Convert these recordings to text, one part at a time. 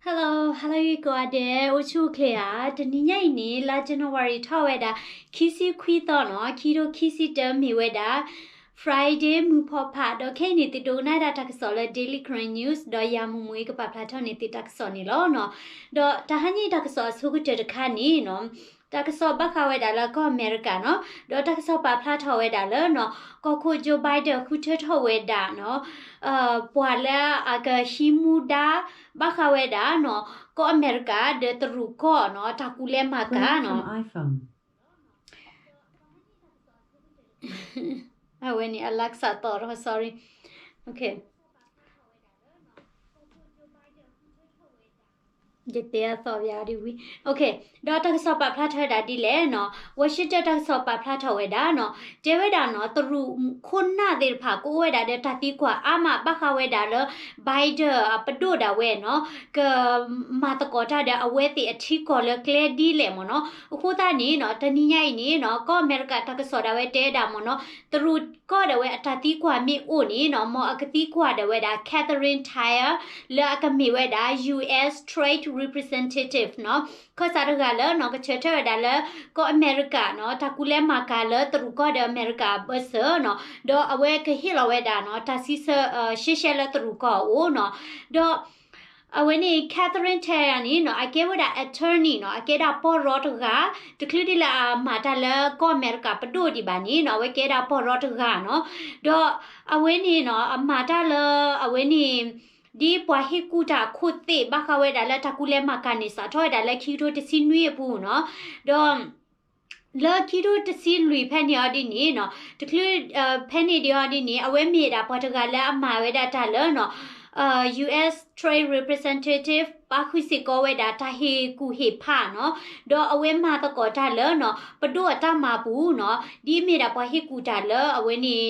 Hello, you go there. Uchu clear. The niya ini la January taweda. Kisi kwito no. Kiro kisi dem miweda. Friday mu popa do keni ti do na da taksola daily current news do ya mu mui ka paplato ni ti taksoni lo no. Do tahani takso suku te kani no. Takso baka weda la ko America no. Do takso paplato weda lo no. Ko ku Joe Biden ku te weda no. ปวดแล้วอากาชิมูดาบ้าเขาเวดาเนาะก็อเมริกาเดตรูก็เนาะถ้ากูเล่นมากาเนาะ iPhone เอาเวนี่อเล็กซ่าต่อแล้ว sorry โอเคเดี๋ยวสอบยาดีวิโอเคดอตักสอบปะพลาเธอดาดีแล้วเนาะวอชิตตักสอบปะพลาเธอเวดาเนาะเจเวดาเนาะตรูคนหน้าเดลผากูเวดาเดตัดตีกว่าอามาบักเวดาเลไบเดอร์ปะดูดาเวเนาะก็มาตะกอตาเดอเวติอธิกอเลเคลดีเลยมั้งเนาะคู่ตานี้เนาะตานี้ใหญ่นี้เนาะก็อเมริกาตักสอบดาเวเตดามั้งเนาะตรูก็เดาเวตัดตีกว่ามีอูนี่เนาะมออักตีกว่าเดาเวดาแคทเธอรีนไทร์เลอก็มีเวดา US Trade Representative เนาะข้อสารกาเลเนาะก็เชิดเธอดาเลก็อเมริกาเนาะถ้ากูเล่มากาเลตรูก็เดอเมริกาเบอร์เซอร์เนาะดอเอาไว้ก็ฮิลเอาไว้ดาเนาะถ้าซิเซอร์ชิเชลตรูก็โอ้เนาะดอเอาไว้นี่แคทเธอรีนเทอร์นี่เนาะไอเกว่าดา attorney เนาะไอเกดาปอรอตกาตะคลีดิละมาตาเลก็อเมริกาปะดูดิบานี่เนาะไว้เกดาปอรอตกาเนาะดอเอาไว้นี่เนาะมาตาเลเอาไว้นี่ดีปว่าให้กูจะคุดติบ้าเขาเวดาแล้วถ้ากูเล่นมากันนี่สะท้อยดาแล้วคิดว่าจะสิ้นวีปูเนาะดอมเลิกคิดว่าจะสิ้นลุยแพนี่อดีนี่เนาะจะคือแพนี่เดียวอดีนี่เอาไว้มีดาพอจะกันแล้วมาเวดาตาเลเนาะUS Trade Representative ป้าคุยสิก็เวดาตาเฮกูเฮผ่าเนาะดอเอาไว้มาตะกอตาเลเนาะปะดูตามาปูเนาะดีมีดาพอเฮกูตาเลเอาไว้นี่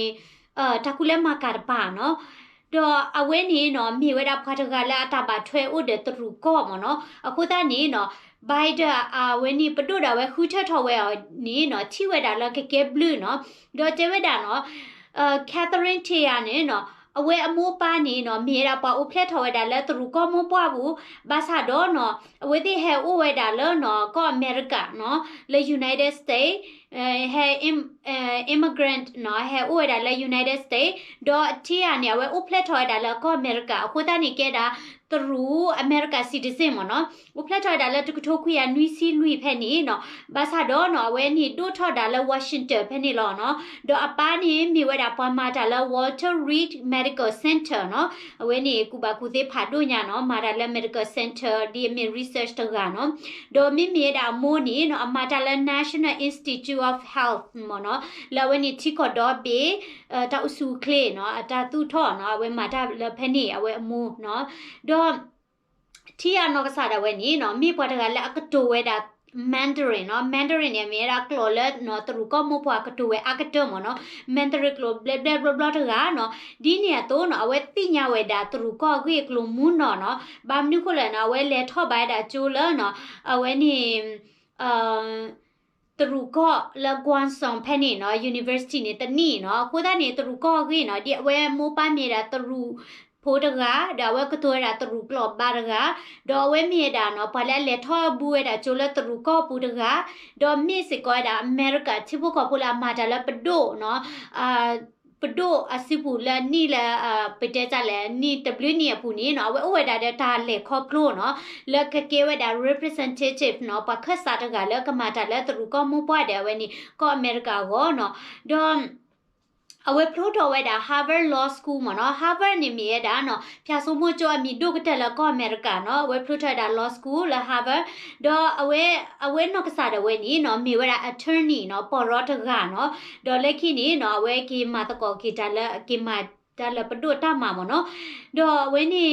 ถ้ากูเล่นมากันป่าเนาะดอเอาไว้นี่เนาะมีเวลาพอจะกันแล้วตาบาช่วยอุดเดตรูก็มั้งเนาะအခုตานี้เนาะไบเดอเวนี่ปะดูดาเวคูเททอเวนี่เนาะที่เวดาแล้วเกบลูเนาะดอเจเวดาเนาะแคทเธอรีนเทียนี่เนาะเอาไว้อมูปานี่เนาะมีราปาอุเพลทอเวดาแล้วตรูก็มูปว่าบูบาซาโดเนาะเอาไว้ที่เฮอุเวดาแล้วเนาะก็อเมริกาเนาะและ United States เฮimmigrant เนาะเฮอุเวดาและ United States ดอที่อันเนี่ยเวอุเพลทอเวดาแล้วก็อเมริกาအခုตานี่เกดาตรูอเมริกาซิติเซนมั้งเนาะอุเพลทอเวดาแล้วตุกทุกคุยานุยซีลุยแพนี่เนาะบาซาโดเนาะเวนี่ดูทอดาแล้ววอชิงตันแพนี่ลอเนาะดออปานี่มีเวดาปอมาดาแล้ว Walter Reed Medical Center เนาะเวนี่กูบากูเตพาดูญาเนาะมาดาแล้ว Medical Center ดีมี research ตกาเนาะดอมีดาโมนี่เนาะมาดาแล้ว National Institute of Health มั้งเนาะแล้วเวนี่ที่ก็ดอเบตาอุสุเคลเนาะตาตุทอเนาะเวมาดาแล้วแพนี่เอาไว้อมูเนาะดอที่อันนอกสาดเวนี้เนาะมีปวดกันแล้วก็ตัวเวดาMandarin เนาะ Mandarin เนี่ยมีรักโลเลเนาะตรูก็มูพวกตัวเวอากเตอร์มั้งเนาะ Mandarin โลเบลเบลเบลเบลตัวกันเนาะดีเนี่ยตัวเนาะเอาไว้ติญาเวดาตรูก็กุยกลุ่มมูนเนาะบางนิโคเลเนาะเอาไว้เลทอไปดาจูเลเนาะเอาไว้นี่ตรูก็ละกวนสองแพนี่เนาะ University เนี่ยตนี่เนาะคู่ด้านนี้ตรูก็กุยเนาะเดี๋ยวเวมูปามีดาตรูโพดกาดาวก็ตัวดาตรูกลอบบารกาดอเวมีดาเนาะพอแล้วเลทอบูเวดาจูเลตรูก็ปูดกาดอมีสิกอดาอเมริกาที่พวกเขาพูดมาจากแล้วปโดเนาะปโดอาศิบูละนี่ละไปเจอจากแล้วนี่ W เนี่ยผู้นี้เนาะเวดาเดตาเลคอโปรเนาะแล้วก็เกเวดา representative เนาะปะคัสซาตกาแล้วก็มาจากแล้วตรูก็มูปว่าเดเวนี่ก็อเมริกาก็เนาะดอเอาไว้พลูโตไว้ดา Harvard Law School มั้งเนาะ Harvard นี่มีดาเนาะพิาสมุจมีดูกเตแล้วก็อเมริกาเนาะไว้พลูโตดา Law School และ Harvard ดอเอาไว้นอกสาดเอาไว้นี่เนาะมีเวลา attorney เนาะปอรอตกาเนาะดอเลขนี่เนาะไว้กีมาตะกอกีตาละกีมาตาละปดูตามามั้งเนาะดอไว้นี่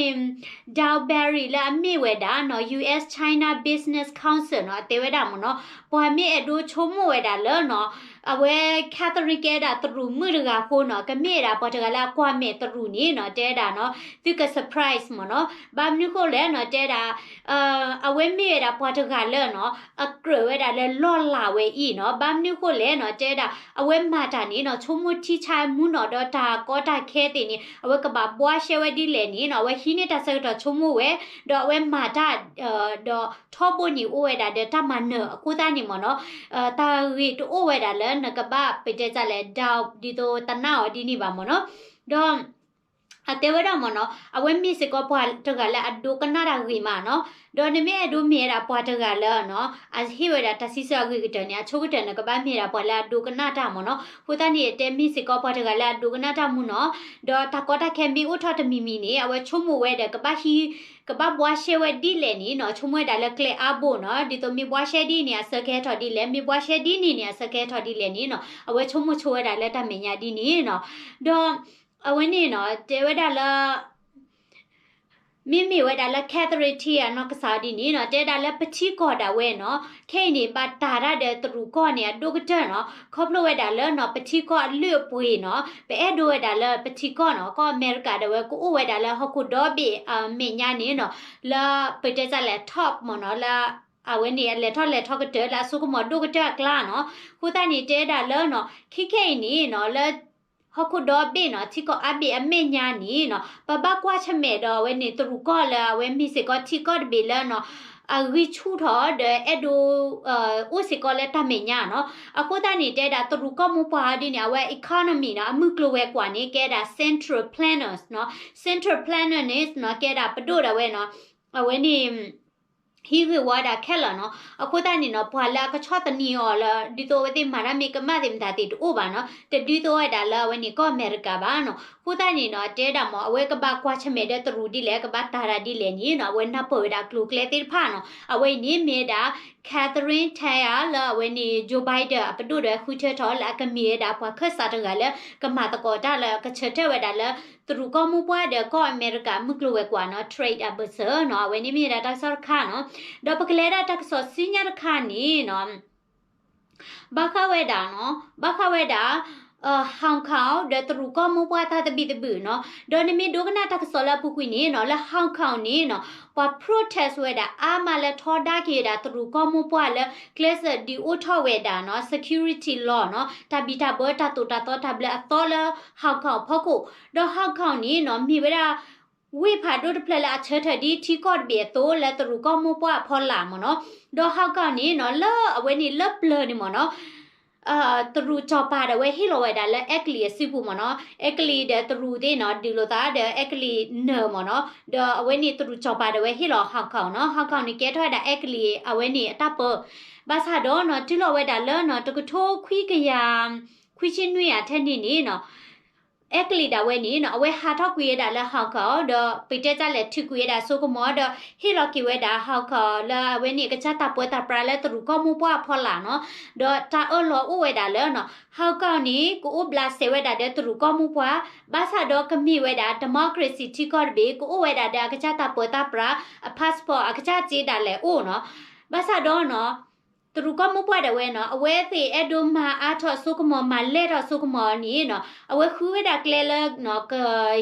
ดาวเบอรี่และมีเวดาเนาะ US China Business Council เนาะเตเวดามั้งเนาะพอมีดูชมเวดาเลเนาะ အဝဲ Catholic ကတရူမှုတကခိုးနော်ကမေတာပေါ်တကလာကွာမေတရူနီနော်တဲတာနော်သူက surprise မနော်ဘာမျိုးကိုလဲနော်တဲတာအဝဲမေတာပေါ်တကလဲနော်အကရဝဲတာလဲလော့လာဝဲဤနော်ဘာမျိုးကိုလဲနော်တဲတာအဝဲမာတာနီနော်ချုံမတီချိုင်မှုနော်တော့တာကောတာခဲတင်နီအဝဲကဘာဘွားရှဲဝဲဒီလဲနီနော်ဝဲဟီနေတာဆက်တော့ချုံမဝဲတော့ဝဲမာတာတော့ထောဘနီအိုဝဲတာတဲ့တမနအခုသားနီမနော်တာရီတိုဝဲတာလဲနကဘာပေတဲ့ကြလဲဒေါဒီတိုတနာဒီနီပါမနော်တော့အတဲဝဲတော့မနော်အဝဲမီစကောပွားတကလည်းအဒုကနာရာဂီမာနော်ဒေါ်နမေအဒုမေရာပွားတကလည်းနော်အဟိဝဲတာတဆီဆောဂီကတနေအချိုးကတနေကဘာမေရာပွားလာဒုကနာတာမနော်ဟိုတနေတဲမီစကောပွားတကလည်းဒုကနာတာမှုနော်ဒေါ်တကောတာခဲမီဥထတမီမီနေအဝဲချုံမဝဲတဲ့ကဘာဟီကဘာဘွားရှဲဝဲဒီလေနီနော်ချုံမဝဲတာလည်းကလေအဘိုနော်ဒီတော့မီဘွားရှဲဒီနေစကဲထော်ဒီလေမီဘွားရှဲဒီနေစကဲထော်ဒီလေနီနော်အဝဲချုံမချိုးဝဲတာလည်းတမညာဒီနေနော်ဒေါ်အဝင်းနေနော်တဲဝဲတာလာမိဝဲတာလာကက်သရစ်တီယာနော်ကစားဒီနေနော်တဲတာလာပချီကောတာဝဲနော်ခဲနေပါတာရတဲ့သူကောနေဒုကတဲ့နော်ခေါပလဝဲတာလာနော်ပချီကောလွတ်ပွေနော်ပဲအဲ့ဒိုဝဲတာလာပချီကောနော်ကောအမေရိကတဲ့ဝဲကိုဝဲတာလာဟခုဒေါ်ဘီမေညာနေနော်လာပတဲကြလဲ top မနော်လာအဝင်းနေလက်ထောက်ကတဲ့လာဆုကမဒုကတဲ့ကလာနော်ခုတန်နေတဲတာလာနော်ခိခဲနေနော်လာဟခုတော့ဘေနော်ချီကောအဘေအမေညာနီနော်ပပကွာချမေတော့ဝဲနေသူကောလာဝဲမီစကောချီကောဘေလာနော်အဂီချူထော်တဲ့အဒိုဥစကောလက်တမေညာနော်အခုတနေတဲ့တာသူကောမပွားဒီနေဝဲ economy နော်အမှုကလဝဲကွာနေကဲတာ central planners နော် central planner နေနော်ကဲတာပဒိုရဝဲနော်အဝဲနေဟီဝဝါဒါခဲလာနော်အခုတန်းနေနော်ဘွာလာကချော့တနီော်လာဒီတော့ဝဲတိမာရမေကမတင်တာတိတိုးပါနော်တဒီတော့ဒါလာဝဲနေကောအမေရိကပါနော်ခုတန်းနေနော်တဲတာမောအဝဲကဘာကွာချမေတဲ့တရူဒီလေကဘာတာရာဒီလေနီနော်ဝဲနပေါ်ဒါကလူကလေတိဖာနော်အဝဲနေမေတာCatherine Taylor လာဝဲနေ Joe Biden ပဒုရခုချထော်လာကမီဒါဘွာခတ်စားတကလည်းကမတကောတာလာကချက်တဲ့ဝဲဒါလာသူကောမပွားတဲ့ကောအမေရိကမှုကလဝဲကွာနော် trade ambassador နော်ဝဲနေမေတာတက်ဆော့ခါနော်ဒေါ်ပကလေတာတက်ဆော့စီနီယာခါနီနော်ဘာခဝဲတာနော်ဘာခဝဲတာဟောင်ကောင်တဲ့သူကမပွားတာတပိတပူနော်ဒေါ်နမီဒိုကနာတက်ဆော်လာပုကွီနေနော်လာဟောင်ကောင်နေနော်ပ protest ဝဲတာအာမလဲထော်ဒါကေတာသူကမပွားလဲ class ဒီအိုထော်ဝဲတာနော် security law နော်တပိတာဘောတာတူတာတော့တဘလအတော်လာဟောင်ကောင်ဖောက်ကိုဒေါ်ဟောင်ကောင်နေနော်မိဝဲတာဝိဖာဒိုတဖလာအချက်ထဒီတီကော့ဘေတိုလက်တူကမပွားဖော်လာမနော်ဒေါ်ဟောက်ကနေနော်လာအဝဲနေလက်ပလနေမနော်တူချောပါတဲ့ဝဲဟီလိုဝဲဒါလက်အက်ကလီစီပူမနော်အက်ကလီတဲ့တူတဲ့နော်ဒီလိုသားတဲ့အက်ကလီနော်မနော်ဒေါ်အဝဲနေတူချောပါတဲ့ဝဲဟီလိုဟောက်ခေါနော်ဟောက်ခေါနေကဲထွားတဲ့အက်ကလီအဝဲနေအတပဘာသာတော့နော်ဒီလိုဝဲဒါလောနော်တကထိုးခွီးကရခွီးချင်းနွေရထက်နေနေနော်က်ကလီဒါဝဲနေနော်အဝဲဟာထောက်ကွေရတာလဲဟောက်ခေါတော့ပိတဲကြလဲထုကွေရတာဆိုကမောတော့ဟီလိုကီဝဲတာဟောက်ခေါလာဝဲနေကချတာပွဲတာပရာလဲတူကမပွားဖော်လာနော်တော့တာအော်လောဥဝဲတာလဲနော်ဟောက်ခေါနေကိုအိုဘလာဆေဝဲတာတဲ့တူကမပွားဘာသာတော့ကမိဝဲတာဒီမိုကရေစီတီကော့ဘေကိုအိုဝဲတာတဲ့ကချတာပွဲတာပရာpassport အကချကြေးတာလဲအိုနော်ဘာသာတော့နော်သူကမပွားတဲ့ဝဲနော်အဝဲသေးအဒိုမာအာထော့ဆုကမောမလဲတော့ဆုကမောနီနော်အဝဲခူဝဲတာကလဲလနော်က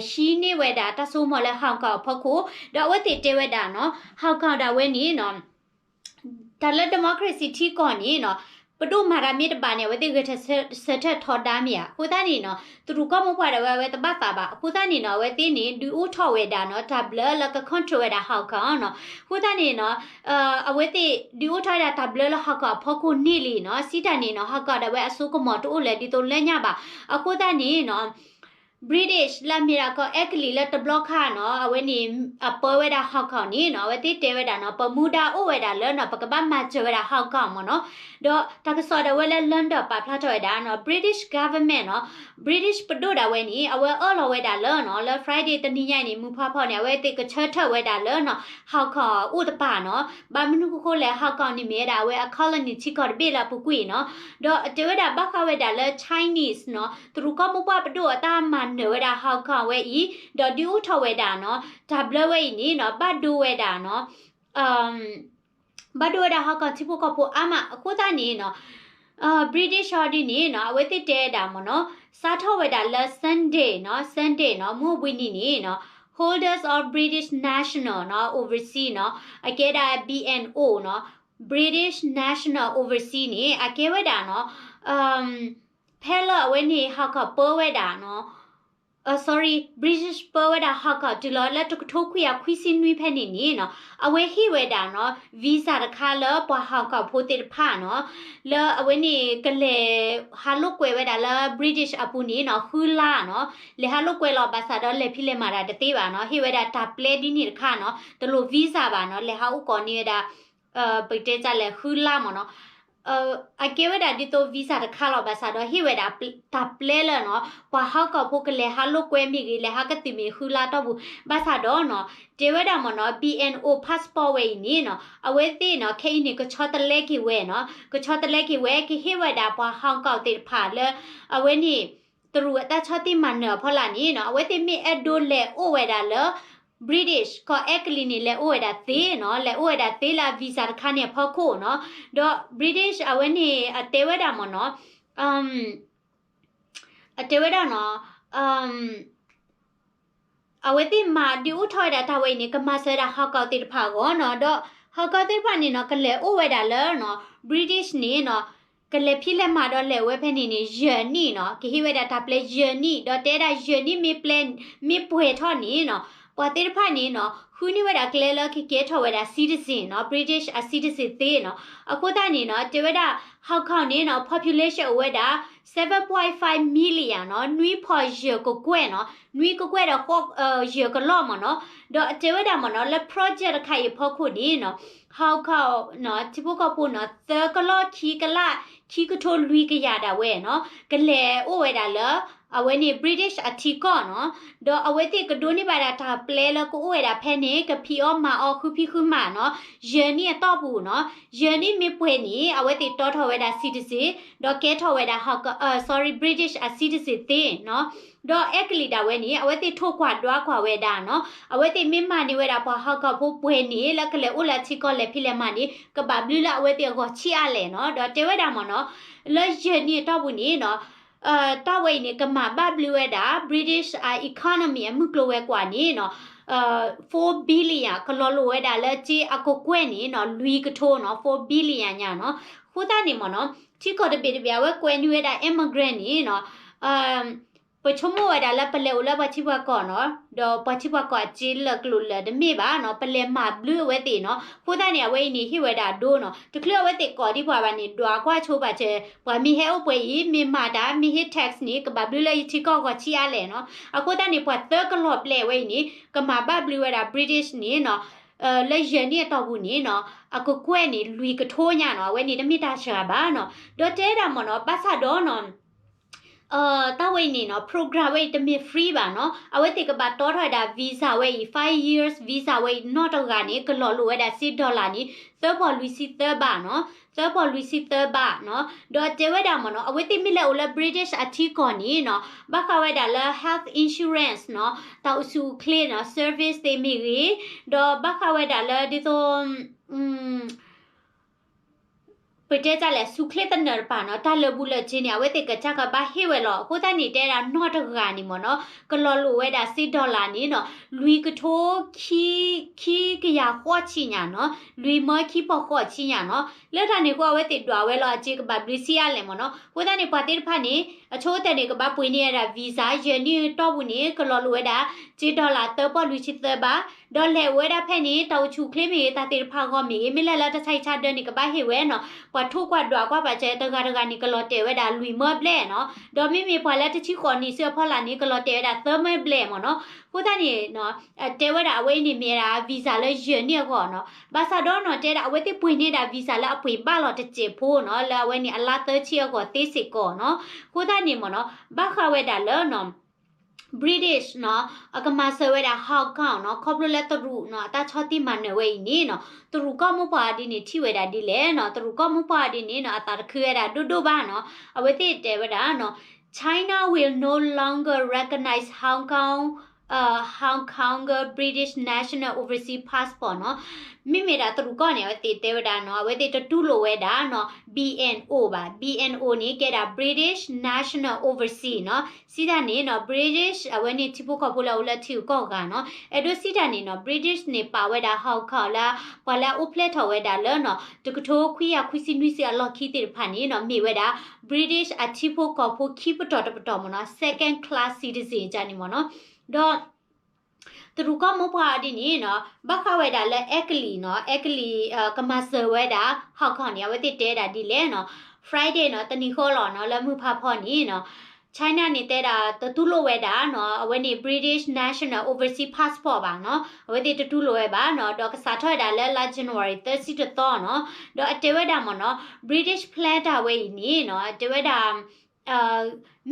ရှီနေဝဲတာတဆုမောလဲဟောင်ကောင်ဖခုတော့အဝဲသေးတဲဝဲတာနော်ဟောင်ကောင်တာဝဲနီနော်ဒါလက်ဒီမိုကရေစီတီကောနီနော်ပဒုမာရမီတပါနေဝဲတိကထဆက်ထထော်တာမီယာခုသားနေနော်သူကမပွားတဲ့ဝဲတပတ်တာပါခုသားနေနော်ဝဲတင်းနေဒူအိုထော်ဝဲတာနော်ဒါဘလလကကွန်ထရိုဝဲတာဟောက်ကောင်နော်ခုသားနေနော်အဝဲတိဒူအိုထော်တာဒါဘလလဟောက်ကဖောက်ခုနေလီနော်စီတန်နေနော်ဟောက်ကတဲ့ဝဲအဆုကမော်တိုလဲဒီတိုလဲညပါအခုသားနေနော်British လာမီရာကောက်ကလီလက်တဘလော့ခါနော်အဝဲနေအပေါ်ဝဲတာဟောက်ခေါနေနော်ဝဲတိတဲဝဲတာနော်ပမူဒါအိုဝဲတာလဲနော်ပကပမတ်ချဝဲတာဟောက်ခေါမနော်တော့တကဆော်ဒဝဲလဲလန်တော့ပါဖလာတော့ဝဲတာနော် British government နော် British ပဒိုဒါဝဲနေအဝဲအော်လောဝဲတာလဲနော်လဲ Friday တနည်းညနေမူဖဖောက်နေဝဲတိကချတ်ထဝဲတာလဲနော်ဟောက်ခေါဥတပါနော်ဘာမနုကိုလဲဟောက်ခေါနေမဲတာဝဲအခေါလနီချီကောဘေလာပူကွေနော်တော့တဲဝဲတာဘခဝဲတာလဲ Chinese နော်သူကမပွားပဒိုအတာမန်ဝဲဟောက်ခေါဝဲဤဒေါ်ဒီဦးထော်ဝဲတာနော်ဒါဘလဝဲနီနော်ဘတ်ဒူဝဲတာနော်ဘတ်ဒူဝဲတာဟောက်ခေါချီဖို့ကဖို့အမအခုသားနေနော် British ဒီနေနော်အဝဲတိတဲတာမနော်စားထောက်ဝဲတာလဲ Sunday နော် Sunday နော်မို့ဝိနေနေနော် holders of British national နော် overseas နော်အကဲတာ BNO နော် British national overseas နေအကဲဝဲတာနော်ဖဲလအဝဲနေဟောက်ကပေါ်ဝဲတာနော်sorry British ပေါ်ဝဲတာဟောက်ကဒီလောလက်ထိုးခွေရခွီစင်းနွေးဖက်နေနေနော်အဝဲဟိဝဲတာနော် visa တခါလောပွားဟောက်ကဖိုးတေဖာနော်လောအဝဲနေကလေဟာလုကွယ်ဝဲတာလော British အပူနေနော်ခူလာနော်လေဟာလုကွယ်လောဘာသာတော့လေဖိလေမာတာတသေးပါနော်ဟိဝဲတာတာပလေဒီနေတခါနော်တလို့ visa ပါနော်လေဟာဥကောနေတာပိတ်တဲကြလေခူလာမနော်အကေဝဒါဒီတိုဗီဇာတခါလောဘာသာတော့ဟိဝဒါတာပလဲလနော်ဘာဟောက်ကဖို့ကလေဟာလုကွဲမိကြီးလေဟာကတိမီခူလာတော့ဘူးဘာသာတော့နော်တေဝဒါမနော် BNO passport ဝေးနေနော်အဝဲသေးနော်ခိနေကချောတလဲကြီးဝဲနော်ကချောတလဲကြီးဝဲခိဟိဝဒါဘာဟောက်ကောက်တေဖာလေအဝဲနေသူတို့အတချောတိမနော်ဖော်လာနေနော်အဝဲသေးမီအဒိုလေအိုဝဲဒါလေ British ကက်ကလီနေလေအိုဝဲဒါသေးနော်လေအိုဝဲဒါသေးလာဗီဇာတခါနေဖောက်ခို့နော်တော့ British အဝဲနေအတေဝဒါမနော်အတေဝဒါနော်အဝဲတိမာဒီဥထော်ဒါတဝဲနေကမဆရာဟောက်ကောက်တေဖာကောနော်တော့ဟောက်ကောက်တေဖာနေနော်ကလေအိုဝဲဒါလေနော် British နေနော်ကလေဖိလက်မှာတော့လေဝဲဖက်နေနေယန်နီနော်ကဟိဝဲဒါတာပလေယန်နီတော့တဲဒါယန်နီမီပလန်မီပွေထော်နေနော်ပွာတေဖာနေနော်ခူနီဝဲဒါကလေလခိကေထော်ဝဲဒါ citizen နော် British a citizen သေးနော်အခုတနေနော်တေဝဲဒါဟောက်ခေါနေနော် population ဝဲဒါ 7.5 million နော်နွီဖော်ရကိုကွဲနော်နွီကိုကွဲတော့ဟောရကလောမနော်တော့တေဝဲဒါမနော်လေ project ခိုင်ဖောက်ခုနေနော်ဟောက်ခေါနော်တိပုကပုနော်သကလောခီကလာခီကထိုလွီကရတာဝဲနော်ကလေအိုဝဲဒါလေအဝဲနေ British အထီကောနော်တော့အဝဲတိကဒိုနေပါတာတာပလဲလကိုအိုဝဲတာဖဲနေကဖီအောမာအောခုဖီခုမာနော်ယန်နီတော့ဘူးနော်ယန်နီမေပွေနေအဝဲတိတော်ထော်ဝဲတာ citizen တော့ကဲထော်ဝဲတာဟောက်sorry British a citizen သေးနော်တော့က်ကလီတာဝဲနေအဝဲတိထုတ်ခွာတွားခွာဝဲတာနော်အဝဲတိမင်းမနေဝဲတာပေါ့ဟောက်ကဖို့ပွေနေလက်ကလေအိုလာချီကောလေဖိလေမနေကဘာဘလူလာအဝဲတိကောချီအလဲနော်တော့တဲဝဲတာမနော်လဲယန်နီတော့ဘူးနေနော်တဝိနေကမဘဘလူဝဲတာ British economy အမှုကလိုဝဲกว่าနေနော်4 billion ကလောလိုဝဲတာလဲချီအကိုကွဲ့နေနော်လူကထိုးနော်4 billion ညာနော်ခုတနေမနော်ချီကောတပေတပြားဝဲကွဲနေဝဲတာ immigrant နေနော်ပချုံမဝဲတာလဲပလဲဦးလဲပချိဘကောနော်တော့ပချိဘကောချီလကလူလဲဒမေပါနော်ပလဲမဘလူဝဲတေနော်ခုတနေဝဲနေဟိဝဲတာဒိုးနော်တကလဝဲတေကောဒီဘွားပါနေတွာကွာချိုးပါချေဘွာမီဟဲအပွဲဤမီမာတာမီဟစ် tax နေကဘဘလူလဲချီကောချီရလဲနော်အခုတနေဘွာသကလော့ပလဲဝဲနေကမဘဘလူဝဲတာ British နေနော်လဲရနေတော့ဘူးနေနော်အခုကွဲ့နေလူကထိုးညာနော်ဝဲနေတမိတာရှာပါနော်တော့တဲတာမနော်ပတ်ဆက်တော့နော်တဝိနေနော် program ဝိတမီ free ပါနော်အဝဲတေကပါတော်ထွက်တာ visa ဝိ5 years visa ဝိ not ကနေကလော်လိုဝဲတာ$6နီသဘောလူစီသဘာနော်သဘောလူစီသဘာနော်တော့တဲဝဲတာမနော်အဝဲတေမီလဲ all British အထီကောနီနော်ဘခဝဲတာလဲ health insurance နော်တောက်စု clean နော် service တေမီရီတော့ဘခဝဲတာလဲဒီတော့ပတဲကြလဲစုခလက်တနရပါနော်တလဘူးလချင်းရဝဲတေကချကဘာဟေဝဲလောကိုတနေတဲတာနော့တကနီမနော်ကလော်လိုဝဲတာ$6နီနော်လူကထိုးခီကရခေါ်ချီညာနော်လူမခီပေါ်ခေါ်ချီညာနော်လက်ထနေကိုဝဲတေတွာဝဲလောအချေကဘာဘလစီရလဲမနော်ကိုတနေပါတေဖာနေအချိုးတဲ့နေကဘာပွေနေရတာဗီဇာယနီတော့ဘူးနေကလော်လိုဝဲတာ$6တော့ပေါ်လူချစ်သဘာဒေါ်လေဝဲတာဖဲနေတောက်ချူခလေးမီတာတေဖာကောမီမီလဲလာတချိုက်ချတဲ့နေကဘာဟေဝဲနော်ကွာထိုးကွာတွာကွာပါကျဲတကနီကလော်တဲဝဲတာလူမဘလဲနော်ဒေါ်မီမီဖွာလက်တချီခေါ်နီဆောဖော်လာနီကလော်တဲတာသမဘလဲမနော်ကိုတနေနော်တဲဝဲတာအဝဲနေမြေတာဗီဇာလဲယနေကောနော်ဘာသာတော့နော်တဲတာအဝဲတိပွေနေတာဗီဇာလဲအပွေပါလော်တချေဖို့နော်လာဝဲနေအလားတချီကောတေးစစ်ကောနော်ကိုတနေမနော်ဘာခဝဲတာလဲနော် British နော်အကမဆဝဲတာဟောက်ကောင်နော်ခေါပလလက်တရူနော်အတချောတိမနဝဲနေနော်တရူကမပါဒီနေထိဝဲတာဒီလေနော်တရူကမပါဒီနေနော်အတာခွဲတာဒုဒုဘာနော်အဝဲတိတဲဝဲတာနော်China will no longer recognize Hong Kong Hong Kong British National Overseas Passport เนาะမိမိတာသူကောနေတေတေဝဒเนาะဝဲတေတူလိုဝဲတာเนาะ BNO ပါ BNO နေကြတာ British National Overseas เนาะစီတာနေเนาะ British ဝဲနေတိဖို့ခေါ်ဖို့လာဦးလာတီကောကเนาะအဲ့တို့စီတာနေเนาะ British နေပါဝဲတာဟောက်ခေါ်လာပလာဥပလက်ထော်ဝဲတာလဲเนาะတကထိုးခွီရခွီစီနွီစီအလော်ခီတေဖာနေเนาะမိဝဲတာ British အတိဖို့ခေါ်ဖို့ခိပတော်တတော်မနော် second class citizen ကြနေမနော်တော့သူကမပွားဒီနေနော်ဘခဝဲတာလဲအက်ကလီနော်အက်ကလီကမဆဝဲတာဟောက်ခေါနေဝဲတိတဲတာဒီလဲနော် Friday နော်တနီခေါ်လော်နော်လဲမှုဖာဖော်နေနော် China နေတဲ့တာတူလိုဝဲတာနော်အဝဲနေ British National Overseas Passport ပါနော်အဝဲတိတူလိုဝဲပါနော်တော့ကစားထွက်တာလဲလာ January 30တော့နော်တော့အတဲဝဲတာမနော် British Flag တာဝဲနေနော်အတဲဝဲတာ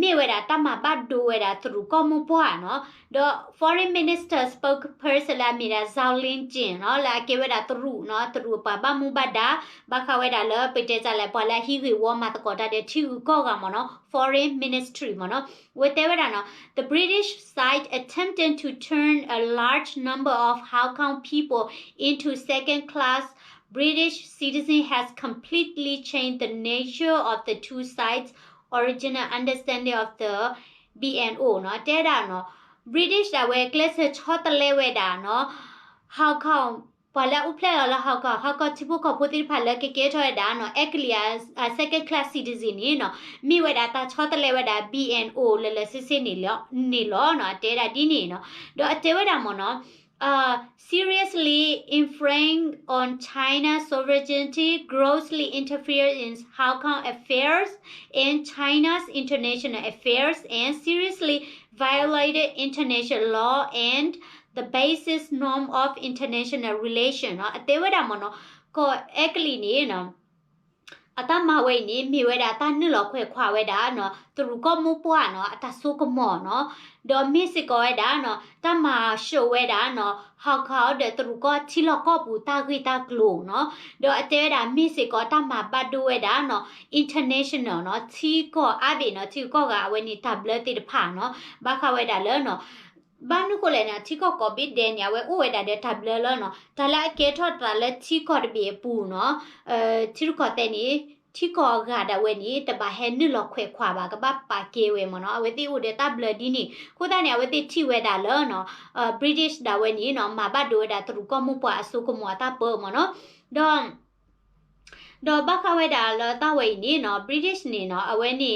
မြေဝဲတာတမဘတ်ဒိုဝဲတာသူကမပွားနော်တော့ Foreign Minister spokesperson လာမြေတာဇောင်းလင်းကျင်နော်လာကေဝဲတာသူနော်သူပါဘမူဘဒါဘခဝဲတာလဲပိတဲကြလဲပွာလာဟီဝီဝမတ်ကောတာတဲ့ချီကောကမနော် Foreign Ministry မနော်ဝဲတဲဝဲတာနော် The British side attempted to turn a large number of Hong Kong people into second class British citizen has completely changed the nature of the two sides original understanding of the BNO เนาะတဲတာเนาะ British တာဝဲ class 6တလဲဝဲတာเนาะ How come ပလာဥပလဲလာ how come ချိဖို့ကပိုတိဖာလကေကေထော်တာเนาะ Eclear second class citizen နေเนาะမိဝဲတာတာ6တလဲဝဲတာ BNO လဲလဲစစ်စစ်နေလောเนาะတဲတာဒီနေเนาะတော့အတဲဝဲတာမเนาะseriously infringe on China's sovereignty, grossly interfere in Hong Kong affairs and China's international affairs, and seriously violated international law and the basis norm of international relations. အသေးဝဲတာမနော်ကိုအကလီနေနော်အတမဝဲနေမိဝဲတာတနုလောက်ခွဲခွာဝဲတာနော်သူကမပွားနော်အတဆုကမောနော်ဒေါ်မစ်စကောဝဲတာနော်တမရှိုဝဲတာနော်ဟောက်ခေါတဲ့သူကချီလောက်ကောပူတာခိတာကလိုနော်ဒေါ်အတဲတာမစ်စကောတမပတ်ဒိုဝဲတာနော် international နော်ချီကောအဘေနော်ချီကောကဝဲနေ tablet တိတဖာနော်ဘာခဝဲတာလဲနော်ဘာနုကိုလည်းနာချီကောကောဘစ်ဒဲညာဝဲဥဝဲတာတဲ့ tablet လောနော်ဒါလည်းကေထော့တာလည်းချီကောတပြေပူနော်ချီကောတဲ့နေချီကောကဒါဝဲနေတပါဟဲနုလောက်ခွဲခွာပါကပပါကေဝဲမနော်အဝဲတိဥတဲ့ tablet ဒီနေခိုးတာနေအဝဲတိချီဝဲတာလောနော်British ဒါဝဲနေနော်မဘတ်ဒိုဒါသူကောမပွားအဆုကမောတာပေါ်မနော်တော့ဘခဝဲတာလောတာဝဲနေနော် British နေနော်အဝဲနေ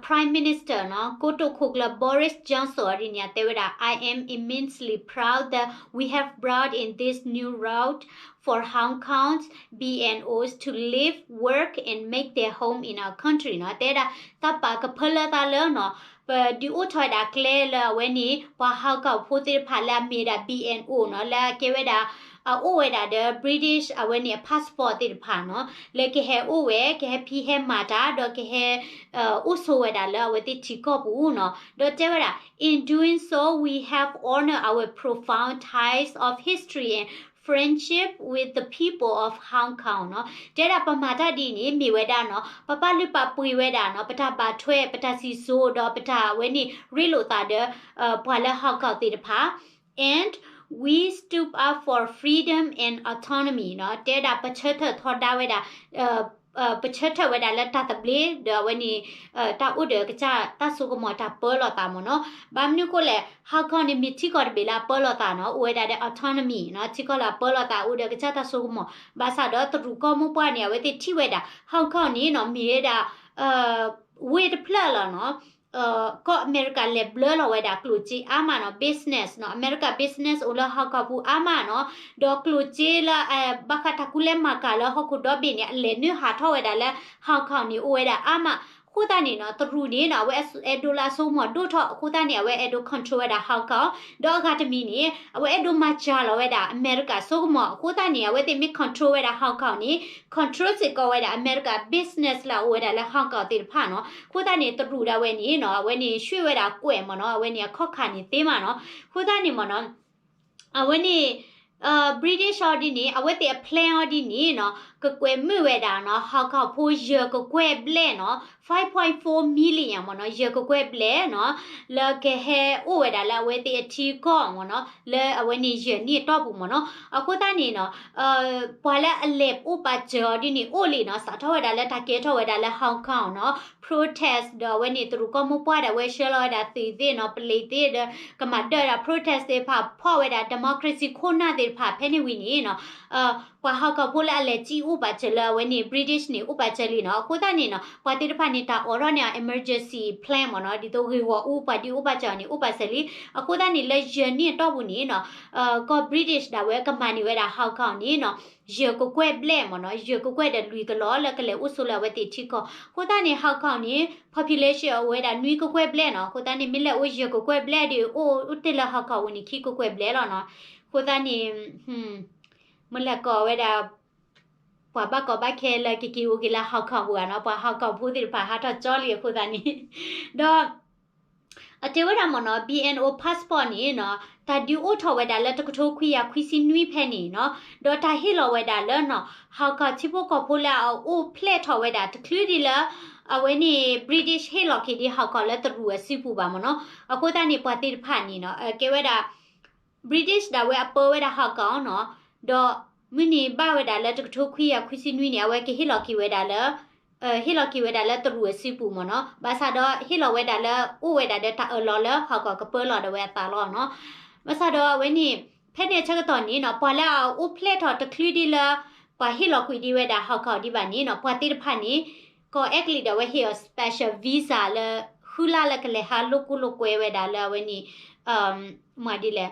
Prime Minister နော်ကိုတိုခိုကလ Boris Johnson ရင်းရတဲ့ဝဲတာ I am immensely proud that we have brought in this new route for Hong Kong's BNOs to live, work and make their home in our country နော်တဲ့တာတပ်ပါကဖလတာလောနော်ဒီဥထော်တာကလဲလဝဲနေဘာဟောက်ကဖိုတိဖာလာမီတာ BNO နော်လာကေဝဲတာအိုဝဲတာတဲ့ British အဝဲနေ passport တိဖာနော်လေကေဟဲအိုဝဲကေဟဲဖီဟဲမာတာတော့ကေဟဲဥဆိုဝဲတာလာဝဲတိချီကောဘူးနော်တော့ကျဝဲတာ in doing so we have honored our profound ties of history and friendship with the people of Hong Kong เนาะတဲ့တာပမာတဒီနေမိဝဲတာเนาะပပလိပပွေဝဲတာเนาะပထပါထွဲပထစီဆိုတော့ပထဝဲနေရီလိုတာတဲ့ဘွာလဟောက်ကောက်တိတဖာ and we stood up for freedom and autonomy เนาะတဲ့တာပချက်ထထော်တာဝဲတာပချက်ထဝဲတာလက်တာတပလေဒဝနီတာဥဒကချာတဆုကမတာပေါ်လတာမနော်ဘာမနုကိုလေဟာခေါနေမီချီကောဘေလာပေါ်လတာနော်ဝဲတာတဲ့ autonomy နော်ချီကောလာပေါ်လတာဥဒကချာတဆုကမဘာသာတော့တူကောမပွားနေဝဲတိထိဝဲတာဟောက်ခေါနေနော်မီရတာဝဲတဖလာလာနော်ก็อเมริกาเล็บเบลอเราไว้ดากลูจีอามาเนาะ business เนาะอเมริกา business โอละฮากาบูอามาเนาะดอกลูจีละบักตะกุเลมากาละฮอกุดอบิเนี่ยเลนึหาทอไว้ดาละฮาข้าวนี่โอไว้ดาอามาคูตานี่เนาะตรูนี่เนาะเวเอโดลาโซมอดูทอคูตานี่เวเอโดคอนโทรลไว้ดาฮาข้าวดอกกาตมีนี่เวเอโดมาจาละไว้ดาอเมริกาโซมอคูตานี่เวติมีคอนโทรลไว้ดาฮาข้าวนี่คอนโทรลสิก็ไว้ดาอเมริกา business ละไว้ดาละฮาข้าวติพาเนาะคูตานี่ตรูดาเวนี่เนาะเวนี่ช่วยไว้ดากวยมอเนาะเวนี่ข้อขานี่เตมาเนาะคูตานี่มอเนาะเวนี่ British ordini awete a plan ordini no kwe muweda no haka po ye kwe ble no 5.4 million mo no ye kwe ble no la ke he oweda la wete a ti ko mo no le aweni ye ni to bu mo no akota ni no pwala alep upa jordini oli no sa thaweda la ta ke thaweda la Hong Kong no protest do weni tru ko mo pwa da we shelo da ti ti no play ti da kama da protest de pa pho weda democracy khona de pa phene wi ni no kwa ha ka phola le chi upa chela weni British ni upa cheli no akota ni no pwa ti da pa ni ta oro ne emergency plan mo no di to wi wo upa di upa cha ni upa seli akota ni le ye ni to bu ni no ko British da we company we da Hong Kong ni no ye ko kwe ble mo no ye ko kwe da lui ko lo le kle usula we ti chi ko ta ni Hong Kong ni population we da nui ko kwe ble no ta ni mile o ye ko kwe ble di o utela Hong Kong ni ki ko kwe ble lo no ta ni mile ko we da pa ba ko ba ke la ki u ki la Hong Kong wa no pa Hong Kong pu ti pa ha ta jolly ko ta ni doအတေဝရမနော် BNO passport နီနော်တာဒီအိုထော်ဝဲတာလက်တကထိုးခွေရခွီစီနွီဖဲနီနော်ဒေါ်တာဟီလောဝဲတာလဲနော်ဟောက်ကချိဖို့ကဖိုလာအိုဖလက်ထော်ဝဲတာတကလူဒီလာအဝဲနီ British ဟီလော်ကီဒီဟောက်ကလက်တရူစီပူပါမနော်အခုတနီပွားတိဖာနီနော်ကေဝဲတာ British ဒါဝဲအပေါ်ဝဲတာဟောက်ကောင်နော်ဒေါ်မီနီဘာဝဲတာလက်တကထိုးခွေရခွီစီနွီနီအဝဲကဟီလော်ကီဝဲတာလဲဟီလော်ကီဝဲဒါလဲတရူစီပူမနော်ဘာသာတော့ဟီလော်ဝဲဒါလဲဥဝဲဒါတဲ့တာလော်လဲဟောက်ကကပလော်ဒဝဲတာလော်နော်ဘာသာတော့ဝဲနီဖဲနေချက်တော့နီနော်ပွာလာဥဖလက်တော့တကလီဒီလာပွာဟီလော်ကွီဒီဝဲဒါဟောက်ကဒီပါနီနော်ပွာတိဖာနီကိုအက်ကလီဒဝဲဟီ special visa လဲခူလာလကလေဟာလုကုလုကွဲဝဲဒါလဲဝဲနီမာဒီလဲ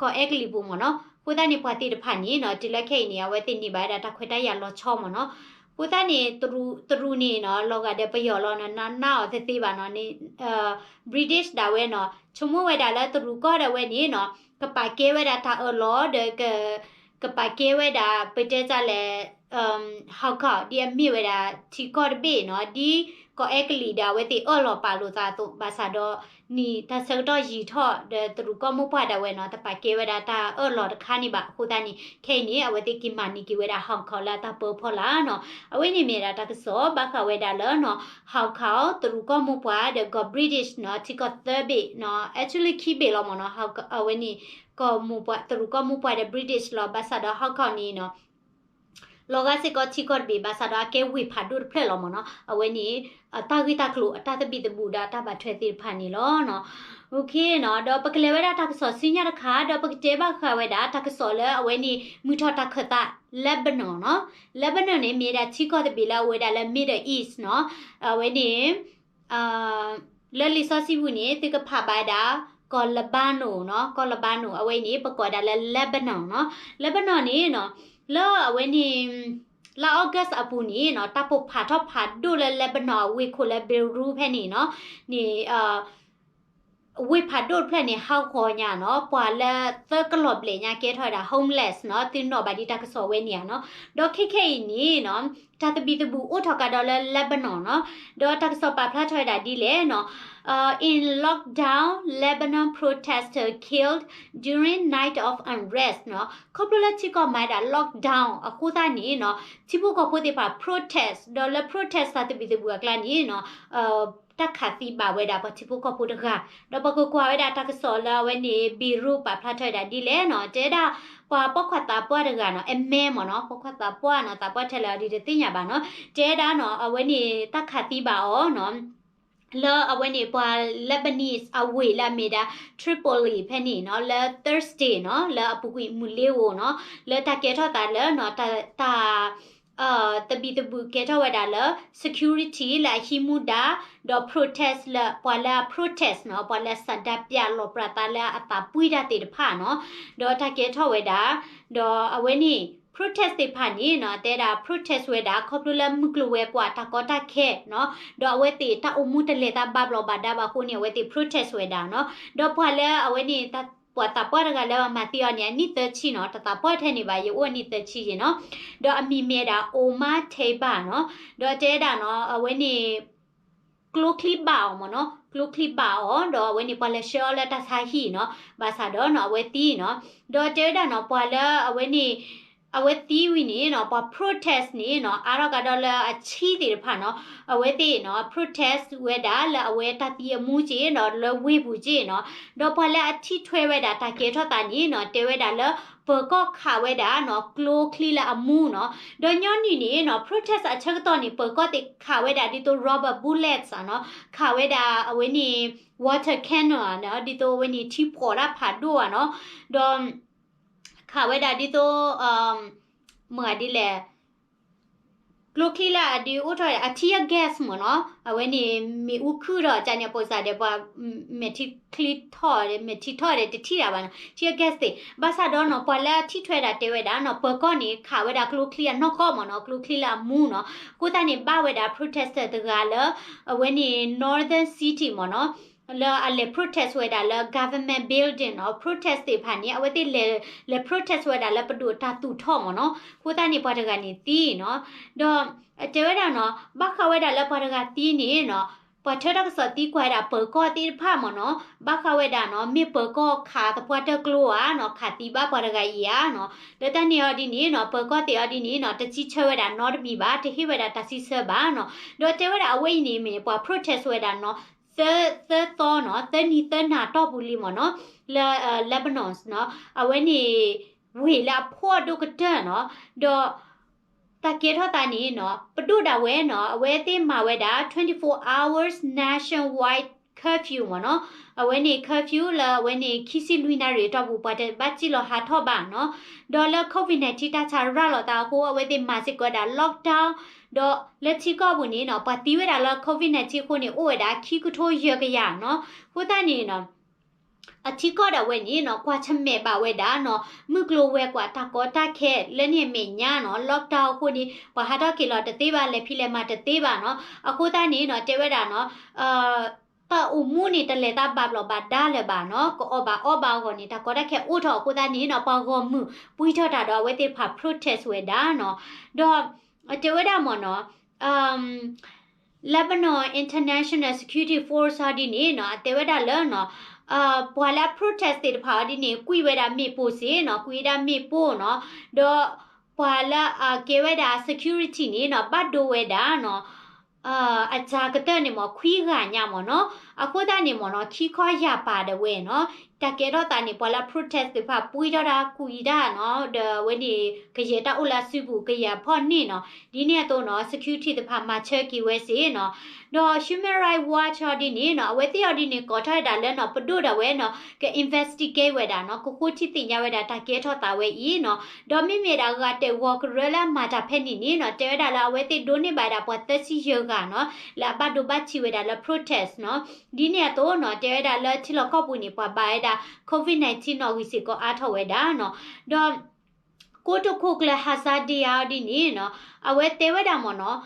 ကိုအက်ကလီပူမနော်ကိုတနီပွာတိဖာနီနော်ဒီလက်ခဲနီဝဲတင်နီပါဒါတခွေတရလော်ချောမနော်ကိုတနေတရူနေနော်လောကတဲ့ပယောလောနော်နာအသေးပါနော်နေBritish ဒါဝဲနော်ချုံမဝဲဒါလဲတရူကောတဲ့ဝဲနေနော်ကပါကဲဝဲဒါတာအလောတဲ့ကပါကဲဝဲဒါပတဲကြလဲဟောက်ခဒီအမိဝဲဒါချီကော့ဘေနော်ဒီကိုအက်ကလီဒါဝဲတိအော်လောပါလို့သာတော့ဘာသာတော့နီတဆောတော့ရီထော့တဲ့သူကမပွားတဲ့ဝဲနော်တပါကေဝဲတာတာအော်လောတခါနေပါခုတန်းနီခဲနေအဝဲတိကိမနီကိဝဲတာဟောက်ခေါ်လာတာပေါ်ဖော်လာနော်အဝဲနေမြေတာတကစောဘာခဝဲတာလောနော်ဟောက်ခေါ်သူကမပွားတဲ့က British နော်တိကတဲ့ဘေနော် actually ခိဘေလောမနော်ဟောက်အဝဲနေကမပွားသူကမပွားတဲ့ British လောဘာသာတော့ဟောက်ခေါ်နေနော်လောကစစ်ကချိကော့ဘေဘာသာတော့ကဲဝိဖာဒုဖလဲလောမနော်အဝဲနေတာဂီတာကလူအတတပိတဘူဒါတဘထွဲတိဖာနီလောနော်โอเคနော်တော့ပကလေဝဲတာတကဆောစင်းရတခါတော့ပကတေဘခဝဲတာတကဆောလဲအဝဲနီမူထတခတာလက်ဘနော်နော်လက်ဘနော်နေမြေတာချိကော့ဘေလာဝဲတာလဲ Middle East နော်အဝဲနီလဲလီဆောစီဘူးနေတိကဖာပါတာကောလဘနိုနော်ကောလဘနိုအဝဲနီပကောတာလဲလက်ဘနော်နော်လက်ဘနော်နေနော်လောအဝဲနီလာအော့ဂတ်အပူနီနော်တပုတ်ဖာထော့ဖာဒိုလဲလက်ဘနော်ဝေခိုလဲဘေရူဖဲနီနော်နီဝိဖာဒိုဖဲနီဟောက်ခေါ်ညာနော်ပွာလဲသကလော့ပလေညာကဲထွားတာ homeless နော်တင်းတော့ဘာဒီတကဆောဝဲနီနော်ဒေါ်ခိခိနီနော်တာတပီတဘူအိုထောက်ကတော့လဲလက်ဘနော်နော်ဒေါ်တကဆောပါဖလာထွားတာဒီလဲနော်in lockdown Lebanon protesters killed during night of unrest เนาะคบละชิก็มาดา lockdown အခုတန်းနေเนาะချိဖို့ကဖို့တေပါ protest ဒေါ်လာ protest တာတပိတဘူကလာနေเนาะတက်ခါတိပါဝဲတာပချိဖို့ကဖို့တကတော့ပကကွာဝဲတာတကစောလာဝဲနေဘီရူပါဖလာထွဲတာဒီလဲเนาะတဲတာပွာပခွတ်တာပွားတကနော်အမဲမနော်ပခွတ်တာပွားနော်တာပွားထက်လာဒီတင်ညာပါနော်တဲတာနော်အဝဲနေတက်ခါတိပါဩနော်လောအဝဲနေပွာ Lebanese အဝေလာမီတာ Tripoli ဖဲနေနော်လဲ Thursday နော်လဲအပူကွေမူလေးဝနော်လဲတကဲထော့တာလဲနော်တာတဘီတဘူကဲထော့ဝဒါလဲ security လာဟီမူဒါတော့ protest လာပွာလာ protest နော်ပွာလာစဒပြလောပရတာလဲအတာပွိတာတေတဖာနော်တော့တကဲထော့ဝဒါတော့အဝဲနေprotest တွေဖာနေနော်တဲ့တာ protest ဝဲတာခေါပလူလမကလဝဲပွားတာကောတာခဲနော်တော့အဝဲတေတာအမှုတလေတာဘဘလောဘာဒါဘာခုနေဝဲတေ protest ဝဲတာနော်တော့ပွာလဲအဝဲနေတာပွာတာပွားရကလည်းမတီယောနေနိတချီနော်တတာပွားထဲနေပါရေအိုနိတချီရေနော်တော့အမီမဲတာအိုမထေပါနော်တော့တဲတာနော်အဝဲနေကလိုကလစ်ပါအောင်မနော်က ลูกคลิปบ่าอ๋อดอเวนี่ปอลเชอและตาซาฮีเนาะบาซาดอเนาะเวตีเนาะดอเจดาเนาะปอละเวนี่အဝဲတီးဝီနေနော်ပေါ့ protest နေနော်အားတော့ကတော့လာအချီးတယ်ဖာနော်အဝဲတီးနော် protest ဝဲတာလာအဝဲတတီအမှုကြီးနော်လဝေးဘူးကြီးနော်တော့ဖလာအထီထွဲဝဲတာတကဲထော့တာနေနော်တဲဝဲတာလပကောခါဝဲတာနော် clo clean လာအမှုနော်တော့ညောနီနေနော် protest အချက်တော့နေပကောတိခါဝဲတာဒီတော့ rubber bullets နော်ခါဝဲတာအဝဲနေ water cannon နော်ဒီတော့ဝဲနေတီပေါ်တာဖာတော့နော်တော့ခါဝဲတာဒီတော့เมื่อดิแลกลูกลีละดิอุทออาทิยาแก๊สหมอเนาะเอาไว้นี่มีอุคือดอจานเนี่ยปอซาเดว่าเมทิคลิทอเดเมทิทอเดติที่ละบานะทิยาแก๊สติบาซาดอเนาะปอละที่ถวยดาเตเวดาเนาะปอก็นี่ขาเวดากลูกลีนอกก็หมอเนาะกลูกลีละมูเนาะกูตานี่บ้าเวดา protester ตะกาละเอาไว้นี่ northern city หมอเนาะla ale protest weda la government building or protest တွေဖာနေအဝတိle protest weda la ပဒူတာတူထောမနော်ခိုးတနေပါတကနေတီးနော်တော့တဲဝဒါနော်ဘခဝဒါla ပါတကတီးနေနော်ပထရကစတီကွာတာပေကောတီဖာမနော်ဘခဝဒါနော်မေပေကောခါတပွားတကလောอ่ะနော်ခါတီပါပါတကကြီးอ่ะနော်ဒတနေရဒီနေနော်ပေကောတီရဒီနေနော်တချီချဝဒါနော်တမီပါတဟိဝဒါတစီဆဘာနော်တော့တဲဝဒါအဝိနေမေပွား protest ဝဒါနော်เตตอเนาะเตนี่เตนาตอบุลีมเนาะเลบานอนเนาะเอาไว้นี่เวลาพ่อดูกระเจเนาะดอตะเกียทอตานี่เนาะปดุดาเวเนาะเอาไว้เตมาเวดา24 hours nationwide curfew เนาะเอาไว้นี่ curfew ละเอาไว้นี่คิซิลุยนาเรตอบูปะบัดจิโลหาทอบาเนาะดอละโควิด19ตาชาระลอตาโคเอาไว้เตมาสิกว่าดาล็อกดาวน์တော့လက်ချီကောဘူးနေနော်ပါတီဝဲတာလားကိုဗစ်နဲ့ချီခုနေအိုဝဲတာခီကထိုးရကရနော်ဟိုတနေနော်အချီကောတာဝဲနေနော်ကွာချမဲပါဝဲတာနော်မြကလိုဝဲကွာတာကောတာခဲလက်နေမေညာနော် lockdown ခုနေဘာဟာတော့ကီလောတသေးပါလေဖိလဲမတသေးပါနော်အခုတနေနော်တဲဝဲတာနော်တာအမှုနေတလေတာဘဘလဘဒါလေဘာနော်ကိုအဘကိုနေတာကောတက်ခဲဥထောကိုတနေနော်ပေါကောမှုပွိထတာတော့ဝဲတိဖာ protest ဝဲတာနော်တော့တဲဝဲတာမနော်Lebanon International Security Force ဒီနေနော်တဲဝဲတာလဲနော်ပွာလာ protest တဲ့ဖာဒီနေကွီဝဲတာမေပိုစီနော်ကွီတာမေပိုနော်တော့ပွာလာကေဝဲတာ security နေနော်ဘတ်ဒိုဝဲတာနော်အကြကတဲ့နေမခွီးကညမနော်အခုတနေမနော်ခီခွာရပါတယ်ဝဲနော်တကယ်တော့တနေပေါ်လာ protest တွေဖာပွေးတော့တာကူီတာနော်ဒဝဲနေကြရတာဥလာစုဘူးကြရဖော့နေနော်ဒီနေ့တော့နော် security တွေဖာမှာချက်ကီဝဲစီနော်တော့ human right watch ဒီနေ့နော်ဝဲတိရဒီနေ့ကောထားတာလဲနော်ပဒုတော့ဝဲနော်က investigate ဝဲတာနော်ကိုချီတင်ရဝဲတာတကယ်တော့တာဝဲဤနော်တော့မိမိတာကတဲ့ walk rela မှာတာဖက်နေနေနော်တဲတာလာဝဲတိဒိုနေပါတာပေါ်သက်စီယောဂနော်လာဘဒုဘချီဝဲတာလာ protest နော်ဒီနေ့တော့နော်တဲတာလာချီလောက်ကောက်ပူနေပွားပါတာ COVID-19 နော်ဝီစီကိုအားထောက်ဝဲတာနော်တော့ကိုတခုကလဟာဇာဒီယာဒီနေနော်အဝဲတဲဝဲတာမနော်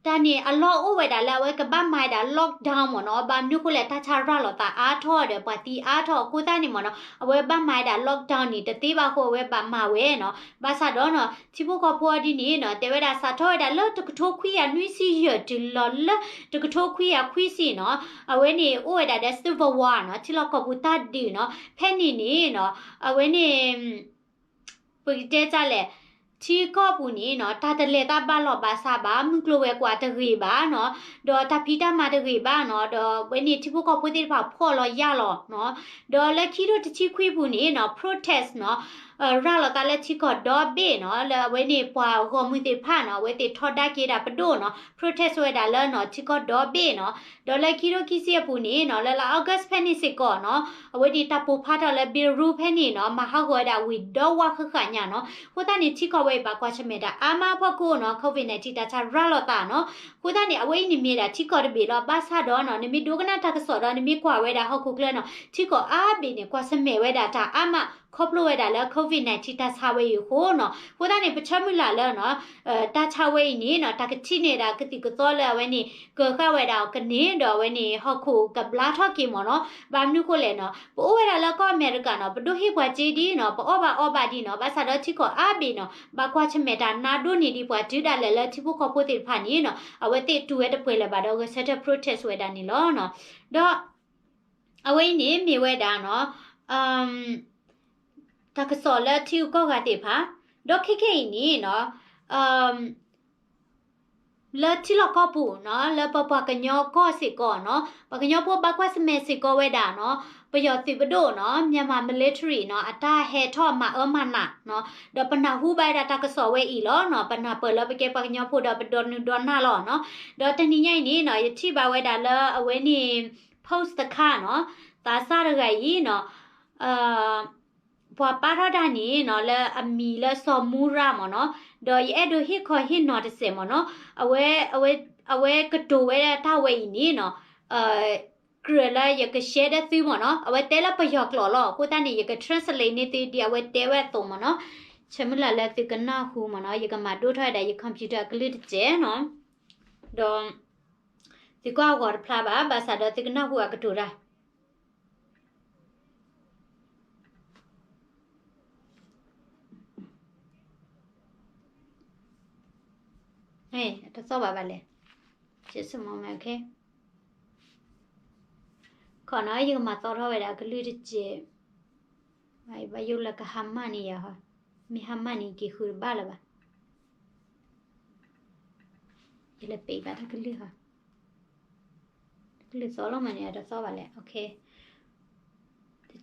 တန်နေအလောအိုဝဲတာလာဝဲကပတ်မိုက်တာ lockdown မနော်ဘာမျိုးကိုလဲတချာရလောတာအားထောတယ်ပါတီအားထောကိုတန်နေမနော်အဝဲပတ်မိုက်တာ lockdown နေတသေးပါကိုဝဲပါမှာဝဲနော်ဘာသာတော့နော်ချီဖို့ကပွားဒီနေနော်တဲဝဲတာစာထောတာလောတကထိုးခွေးရနွီးစီရဒီလောလတကထိုးခွေးရခွေးစီနော်အဝဲနေအိုဝဲတာတဲ့ silver war နော်ချီလောကဘူတာဒီနော်ဖဲနေနေနော်အဝဲနေပကြကြလဲချီကောပူနေနော်တာတလေတာပါလောပါစာပါမကလိုဝဲကွာတရီပါနော်ဒေါ်တဖီတာမာတရီပါနော်ဒေါ်ဝဲနေချီဖို့ကပူတိပါဖော်လောရလောနော်ဒေါ်လက်ခီတို့တချီခွေးပူနေနော် protest နော်ရာလောတာလက်ချီကောဒေါ်ဘေနော်လဲဝဲနေပွာဟောမူတိဖာနော်ဝဲတိထော်ဒါကေတာပဒိုနော် protest ဝဲတာလဲနော်ချီကောဒေါ်ဘေနော်ဒေါ်လက်ခီတို့ခီစီပူနေနော်လဲလာ August ဖက်နေစစ်ကောနော်ဝဲဒီတပူဖာတော့လဲဘီရူဖက်နေနော်မဟာဂောဒါဝီဒေါ်ဝခခညာနော်ဟိုတနေချီကောဝဲပါကွာချမေတာအာမဖောက်ကိုနော် COVID-19 တချာရလောတာနော်ကိုတနေအဝိနေမြေတာချီကောတဘေလောပါဆာတော့နော်နမီဒိုကနာတကဆောတော့နမီကွာဝဲတာဟောက်ခုကလနော်ချီကောအာဘေနေကွာစမေဝဲတာတာအာမ ครบเลยได้แล้วโควิด-19 ตาชาเวอยู่โหเนาะโหตานี่ประชามิลาแล้วเนาะตาชาเวนี่เนาะตากะชิเนี่ยดากะติกะตอแล้วเวนี่เกอค่ะเวดากะเนดอเวนี่ฮอกคูกับลาทอกิมอเนาะบามนุโคเลเนาะโอเวดาแล้วก็อเมริกันเนาะปดุฮิบวาจีดีเนาะปออบาดีเนาะบาซาดอทิโกอาบีเนาะบากวาชเมดานาดูนี่ดีบวาจิดาเลทิบุคอโปติพานี่เนาะเอาเวติตูเวตะเปเลบาดอกะเซตโปรเทสเวดานี่ลอเนาะดอเอาไว้นี่มีเวดาเนาะตากะสอละทิวก็กะติพาดอกเคนี่เนาะแล้วที่เราก็ปูเนาะแล้วปะกันยอก็สิก่อนเนาะปะกันยอพวกบักว่าสเมสิก็เวดาเนาะประโยชน์สิบโดเนาะမြန်မာ military เนาะอัตราเฮทอมามานะเนาะดอปนาฮูใบดาตากะสอเวอีลอเนาะปนาเปิดแล้วไปเก็บปะกันยอพูดอปดอนหน้าลอเนาะดอตนี่ใหญ่นี่เนาะยที่บาเวดาละเอาไว้นี่ post ตะค่าเนาะตาซาระไกอีเนาะพอป้าทอดานี่เนาะแล้วมีแล้วสอมูรามเนาะดอยเอดูฮิคอฮินอตเซมเนาะเอาไว้กระตูไว้ท่าไว้นี่เนาะเกลือละอยากจะแชร์ได้ซื้อเนาะเอาไว้เตละประโยคหล่อๆกูตานี่อยากจะ translate นี่ตีเดียวไว้เตไว้ตรงเนาะฉันไม่ละแล้วติกันหน้าหูเนาะอยากมาดูถ้าได้อยากคอมพิวเตอร์กลิดเจเนาะดอติก็เอาก่อนพลาบาซาดติกันหน้าหูกระตูได้ทดสอบอะไรjust a moment okay ขอน้อยยังมาต่อเท่าไหร่ก็ลืมเจ็บไอ้บายุละก็ฮัมมานี่อะค่ะมีฮัมมานี่กี่คือบ้าละบ้ายี่ละปีบ้าถ้าก็ลืมค่ะลืมสอนลงมาเนี่ยทดสอบอะไรโอเค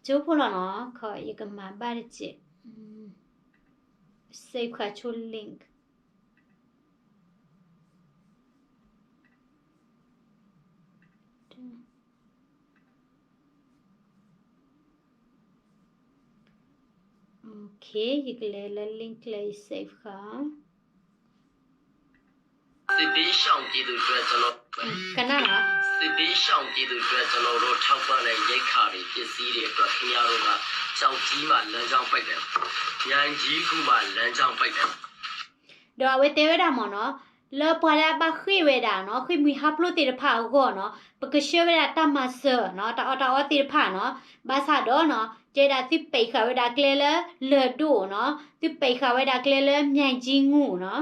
จูบพอแล้วเนาะขอยังมาบ้าเจ็บsave ค่ะชู link Okay, อีกแล้วลิงก์เลยเซฟค่ะစစ်ဘေးရှောင်ပြည်သူတွေကျွန်တော်กันนะစစ်ဘေးရှောင်ပြည်သူတွေကျွန်တော်တို့ထောက်ပံ့တဲ့ရိတ်ခါတွေပစ္စည်းတွေအတွက်ခင်ဗျားတို့ကကြောက်ကြီးမှလမ်းကြောင်းပိတ်တယ်။ညံကြီးကူမှလမ်းကြောင်းပိတ်တယ်။တော့ဝေတဲရတာမနော်လောပွာလာဘခိဝေတာနော်ခိမီဟပ်လို့တေဖာကောနော်ပကရှေဝေတာတမဆာနော်တောတေဖာနော်ဘာသာတော့နော်ကျေတာတိပိခဝေတာကလေလေဒိုနော်တိပိခဝေတာကလေမြိုင်ကြီးငူနော်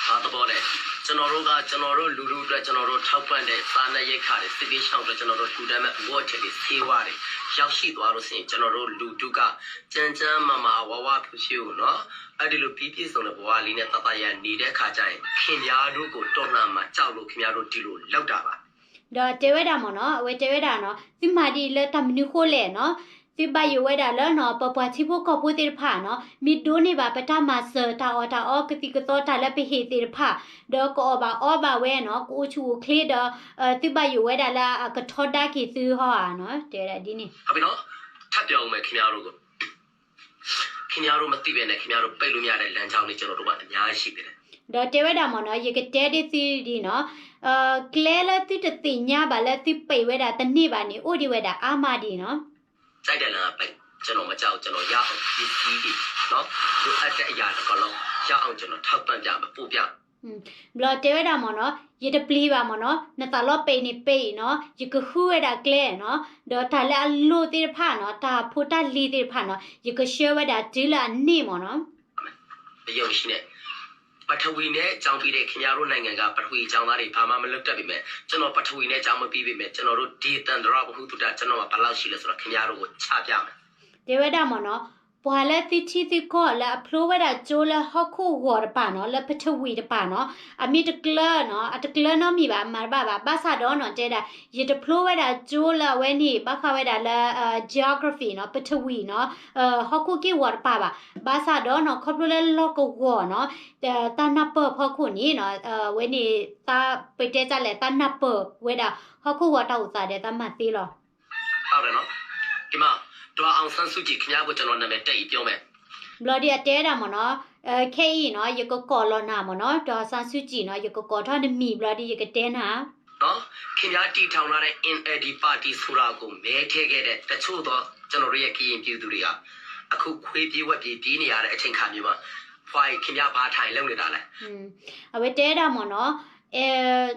ဟာတော့လေကျွန်တော်တို့လူလူအတွက်ကျွန်တော်တို့ထောက်ပံ့တဲ့စာနဲ့ရိတ်ခါတွေစစ်ပေးရှောင်းအတွက်ကျွန်တော်တို့ထူတမ်းမဲ့ဘဝချက်တွေဆေးဝါးတွေရောက်ရှိသွားလို့ဆိုရင်ကျွန်တော်တို့လူတုကကြမ်းကြမ်းမာဝါဖြူဖြူနော်အဲ့ဒီလိုပြည့်ပြည့်စုံတဲ့ဘဝလေးနဲ့တတရနေတဲ့ခါကျရင်ခင်ဗျားတို့ကိုတော်လှန်မှာကြောက်လို့ခင်ဗျားတို့ဒီလိုလောက်တာပါတော့တေဝဲတာမနော်အဝဲတေဝဲတာနော်ဒီမာဒီလဲတမနုခိုးလဲနော်ဒီဘယဝဲတာလဲနော်ပပချီဖို့ကပူတေဖာနော်မိဒိုနေပါပထမဆတာအောကတိကတော့တာလဲပဟေတေဖာဒေါ်ကောဘာဝဲနော်ကိုချူခလီဒဒီဘယဝဲတာလာကထောတာကီသူဟောနော်တဲရဒီနေဟုတ်ပြီနော်ထပ်ပြောအောင်မယ်ခင်ဗျားတို့ကိုခင်ဗျားတို့မသိပဲနဲ့ခင်ဗျားတို့ပိတ်လို့မရတဲ့လမ်းကြောင်းတွေကျွန်တော်တို့ကအများကြီးရှိသေးတယ်တော့တေဝဲတာမနော်ရေကတဲဒီစီဒီနော်ကလဲလဲတိတတိညာပါလဲတိပိတ်ဝဲတာတနေ့ပါနေအိုဒီဝဲတာအာမဒီနော်စိုက်တယ်လားပိတ်ကျွန်တော်မကြောက်ကျွန်တော်ရအောင်ဒီစီးဒီနော်လိုအပ်တဲ့အရာတစ်ခုလုံးရအောင်ကျွန်တော်ထောက်ပံ့ပြမယ်ပို့ပြဘလော့တဲဝဲတာမနော်ရေတပလီပါမနော်နတလော့ပိနေပိနော်ရေကခူဝဲတာကလဲနော်တော့တာလဲအလိုတေဖာနော်တာဖိုတာလီတေဖာနော်ရေကရှဲဝဲတာဒီလာနေမနော်အယုံရှိနေပထဝီနဲ့ကြောင်းပြီးတဲ့ခင်ဗျားတို့နိုင်ငံကပထဝီကြောင်းသားတွေဘာမှမလုပ်တတ်ပြီမဲ့ကျွန်တော်ပထဝီနဲ့ကြောင်းမပြီးပြီမဲ့ကျွန်တော်တို့ဒီတန်တရဘဟုတုတကျွန်တော်ကဘယ်လောက်ရှိလဲဆိုတော့ခင်ဗျားတို့ကိုချပြမယ်တေဝဲတာမနော်ပွာလဲတိချီတိကောလဲအဖလိုဝဲတာဂျိုလဲဟော့ခုဝေါ်ပါနော်လဲပထဝီတပါနော်အမီတကလနော်အတကလနော်မိပါမာဘာဘာဆာတော့နော်တဲတာရေတဖလိုဝဲတာဂျိုလဲဝဲနေဘခဝဲတာလဲgeography နော်ပထဝီနော်ဟော့ခုကေဝေါ်ပါဘာဆာတော့နော်ခေါပလိုလဲလောကဝေါ်နော်တနပဖော့ခုနီနော်ဝဲနေတာပိတဲကြလဲတနပဝဲတာဟော့ခုဝေါ်တောက်စားတယ်တမတ်သေးလောဟုတ်တယ်နော်ဒီမှာတော့အောင်ဆန်းစုကြည်ခင်ဗျားကိုကျွန်တော်နာမည်တက်ပြီးပြောမယ်ဘလော်ဒီတဲတာမနော်KE နော်ယကကောလောနာမနော်တော့ဆန်းစုကြည်နော်ယကကောထားနေမိဘလော်ဒီယကတဲနာနော်ခင်ဗျားတီထောင်လာတဲ့ NLD ပါတီဆိုတာကိုမဲထည့်ခဲ့တဲ့တချို့သောကျွန်တော်တို့ရဲ့ကရင်ပြည်သူတွေက အခုခွေးပြေးဝက်ပြေးပြေးနေရတဲ့အချိန်ခါမျိုးမှာဖွားခင်ဗျားဘာထိုင်လုပ်နေတာလဲ အဝဲတဲတာမနော်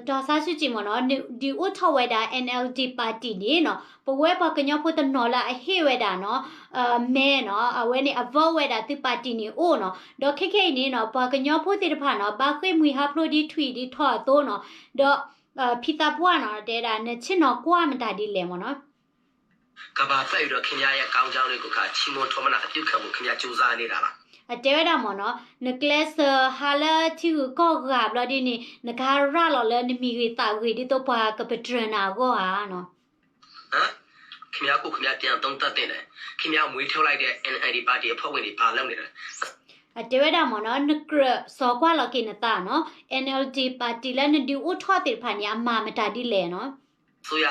ဒေါ်ဆာစုကြည်မနော်ဒီဥထဝဲတာ NLD ပါတီနေနော်ပဝဲပကညဖို့တနော်လာအဟေဝဲတာနော်မဲနော်အဝဲနေအဘောဝဲတာတိပါတီနေအိုနော်ဒေါ်ခိနေနော်ပကညဖို့တိတဖာနော်ဘာခွေမွေဟာဖလိုဒီထွီဒီထော့တိုးနော်ဒေါ်ဖီတာပွားနော်တဲတာနဲ့ချစ်နော်ကွာမတာဒီလေမနော် ကဘာဖက်ရတော့ခင်ဗျားရဲ့ကောင်းကြောင်းလေးကိုခါချီမွန်ထောမနာအပြုတ်ခံမှုခင်ဗျားစူးစမ်းနေတာလား တဲတာမနော်နကလစ်ဟာလာတီကိုကောကဘလဒီနေနဂါရလော်လဲနမီရီတာဝီဒီတော့ပါကပထရနာကိုဟာနော် ဟမ်ခင်ဗျားကိုခင်ဗျားပြန်သုံးသပ်တင်တယ်ခင်ဗျားမွေးထုတ်လိုက်တဲ့ NLD ပါတီအဖွဲ့ဝင်တွေဘာလုပ်နေလဲ တဲတာမနော်နကရစောကွာလော်ကိနတာနော် NLD ပါတီလဲနဒီဥထော့တိဖာညာအမမတာဒီလေနော် ဆိုရ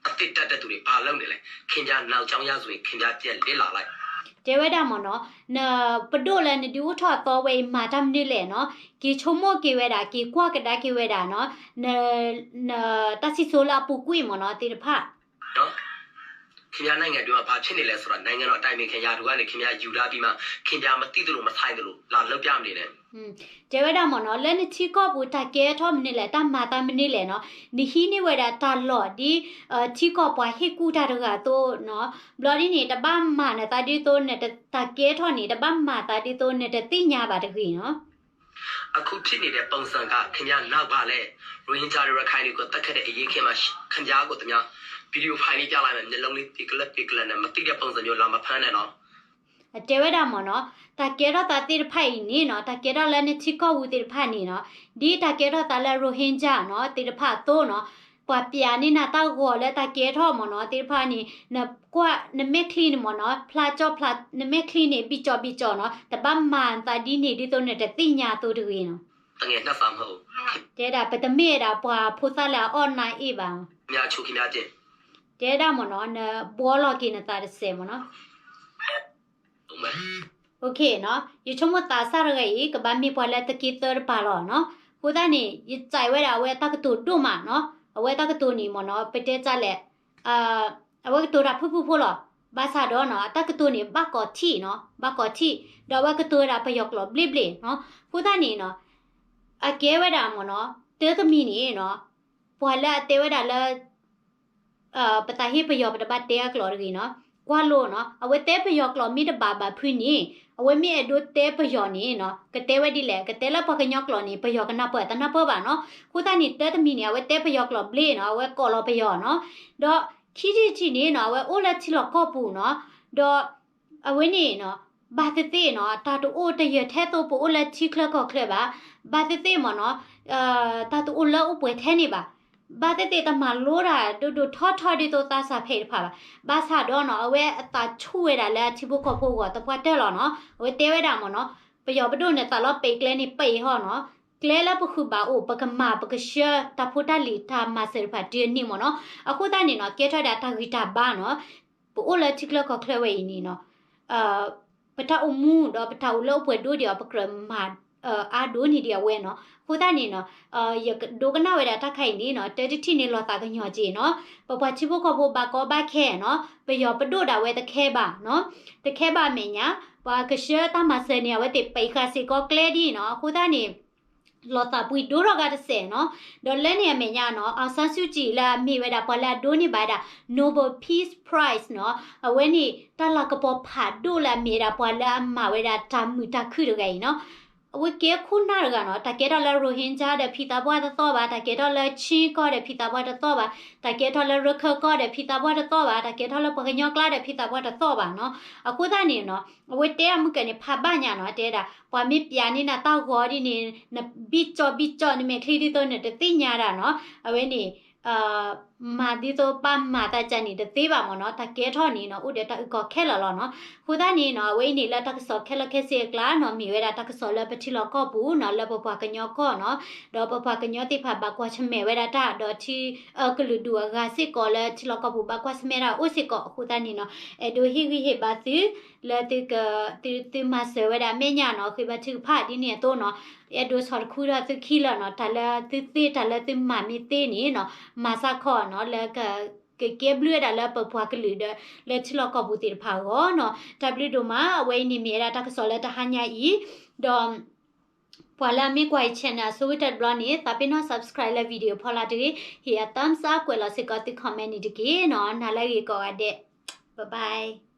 အတိတ်တက်တဲ့သူတွေဘာလုပ်နေလဲခင်ဗျားနောက်ကြောင်းရဆိုရင်ခင်ဗျားပြန်လစ်လာလိုက် တဲဝဲတာမနော်နပဒိုလဲနဒီဥထော့တော့ဝဲမာတမ်နေလေနော်ကီချုံမိုကေဝဲတာကီကွာကတာကေဝဲတာနော်နတစီဆိုလာပူကွေမနော်တိတဖာ နော်ခင်ဗျားနိုင်ငံတွင်းမှာဘာဖြစ်နေလဲဆိုတာနိုင်ငံတော်အတိုင်ပင်ခံရာထူကနေခင်ဗျားယူလာပြီးမှခင်ဗျားမသိသလိုမဆိုင်သလိုလာလောက်ပြမနေနဲ့ တဲဝဲတာမနော်လဲနချီကောဘူးတကဲထောမနေလေတမာတမနေလေနော်ဒီဟီနေဝဲတာတာလော့ဒီချီကောပွားဟေကူတာတကတော့နော်ဘလော်ဒီနေတပတ်မာနေတာဒီတော့နေတကဲထောနေတပတ်မာတာဒီတော့နေတိညာပါတခွေနော် အခုဖြစ်နေတဲ့ပုံစံကခင်ဗျားနောက်ပါလဲရိုဟင်ဂျာတွေရခိုင်တွေကိုတက်ခတ်တဲ့အရေးခင်မှာခင်ဗျားကိုတမဗီဒီယိုဖိုင်လေးပြလိုက်မယ်မျက်လုံးလေးပိကလက်နဲ့မသိတဲ့ပုံစံမျိုးလာမဖမ်းနဲ့နော် တဲဝဲတာမနော်တကဲတော့တတိဖိုင်နေနော်တကဲတော့လဲနချီကောဘူးတိဖာနေနော်ဒီတကဲတော့တလဲရိုဟင်ဂျာနော်တိဖာတော့နော်ပွာပြာနေနာတော့ကိုလဲတကဲတော့မနော်တိဖာနေနကွာနမက်ခလီနမနော်ဖလာကြောဖလာနမက်ခလီနေပြီးကြောနော်တပတ်မန်တဒီနေဒီတော့နေတဲ့တိညာတော့တွေနော် တငယ်နှစ်ဆာမဟုတ် တဲတာပတမေတာပွာဖိုးစားလာအွန်လိုင်းအေးပါ ခင်ဗျားချိုခင်ဗျားကျင် တဲတာမနော်နဘောလော်ကိနတာရစေမနော် ဟုတ်မယ် โอเคเนาะยูชมตาซาระไงกบะมีปอละตะกีเตอร์ปาลอเนาะกูตานี่ยใจไว้ดาเวตะกตูดุมาเนาะအဝဲတကတူနီမနော်ပတဲကြလက်အဝဲတူရာဖူဖူဖိုလောဘာသာတော့နော်တကတူနီဘကောတီနော်ဘကောတီတော့ဝဲကတူရာပယောကလောဘလီဘလီနော်ဖူတာနီနော်အကဲဝဲတာမနော်တဲသမီနီနော်ပွာလာတဲဝဲတာလာပတဟိပယောပတဘတဲကလောရီနော်ကွာလို့နော်အဝဲတဲပယောကလောမိတဘာဘာဖွီနီအဝဲမြေအဒိုတဲပယောနီနော်ကတဲဝဲဒီလေကတဲလာပကညောကလောနီပယောကနာပွဲတနာပွဲပါနော်ခုတနီတဲသမီနီအဝဲတဲပယောကလောဘလေနော်အဝဲကောလောပယောနော်တော့ခီချီနီနော်အဝဲအိုလက်ချီလောကောပူနော်တော့အဝဲနီနော်ဘာတေနော်တာတူအိုတရထဲတော့ပူအိုလက်ချီခလကောခလပါဘာတေမနော်တာတူအိုလောပွဲထဲနေပါဘာတေတမလိုရာဒူထောဒီတော့တာစာဖေးဖာဘာသာတော့နော်အဝဲအတာချူဝဲတာလဲချိဖို့ခေါ်ဖို့ကတပွားတဲလောနော်အဝဲတဲဝဲတာမနော်ပယောပဒုနဲ့တာလောပေကလဲနေပေဟောနော်ကလဲလာပခုပါအိုပကမာပကရှတဖိုတာလီတာမဆယ်ဖာတီနီမနော်အခုတနေနော်ကဲထတာတာဂီတာဘာနော်ပိုလက်ချီကလကခလဝဲနီနော်ပထအမှုတော့ပထအလို့ပွဲဒိုဒီပကရမာအာဒိုနီဒီဝဲနော်ခုတနေနော်ယဒိုကနာဝဲတာတက်ခိုင်နေနော်တဲတိတိနေလောတာကညောကြည့်နော်ပပချိဖို့ခေါ်ဖို့ဘာကောဘာခဲနော်ပယောပဒိုတာဝဲတခဲပါနော်တခဲပါမညာဘာကရှတာမဆယ်နေဝဲတေပိခါစီကောကလဲဒီနော်ခုတနေလောတာပွီဒိုရောကတဆေနော်ဒေါ်လဲနေမညာနော်အောင်ဆန်းစုကြည်လာမိဝဲတာပလာဒိုနေပါတာ Nobel Peace Prize နော်အဝဲနေတလာကပေါ်ဖာဒိုလာမိတာပလာမဝဲတာတမူတခုရခဲ့နော်အဝကဲခုနာရကနော်တကဲတော့လဲရိုဟင်ဂျာတဲ့ဖီတာဘွားတော့ပါတကဲတော့လဲချီကောတဲ့ဖီတာဘွားတော့ပါတကဲတော့လဲရခကောတဲ့ဖီတာဘွားတော့ပါတကဲတော့လဲပကညောကလာတဲ့ဖီတာဘွားတော့ပါနော်အခုသားနေနော်အဝတဲမှုကနေဖဘာညာနော်တဲတာပွာမီပြာနေနာတောက်ခေါ်ဒီနေဘီချောနေမခလီဒီတော့နေတိညာတာနော်အဝဲနေမာဒီတော့ပမာတာချန်နေတေးပါမနော်တကဲထော်နေနော်ဥဒတကောခဲလောနော်ခုသားနေနော်ဝိနေလက်တကဆောခဲလခဲစီကလာနော်မြေဝဲတာတကဆောလက်ပတိလောကောဘူးနော်လက်ပပကညောကောနော်တော့ပပကညောတိဖာဘကွာချမဲဝဲတာတော့ချီကလူဒူကစစ်ကောလက်ချီလောကောဘူးဘကွာစမဲတာဥစစ်ကောခုသားနေနော်အဲဒိုဟီဟီဘာစီလက်တိကတိမဆဝဲတာမညာနော်ခိဘတိဖာဒီနေတော့နော်အဲဒိုဆော်ခူရာသခီလာနော်တလာတိတလာတိမမီတေနေနော်မာစာခောနော်လက เก็บเลือดแล้วปะพัวกลือเดเลชลอกอบุติพากอเนาะดับลิดูมาเวนี่มีระตักสอเลตหันยาอีดอมพอลามีกว่าชแนลสวิตบลอนี่แต่เป็นน้อง subscribe และวิดีโอพอลาดีเฮียตั้มซากว่าเราสิกอติคอมเมนต์ดีกี่เนาะน่ารักก็อเดะบ๊ายบาย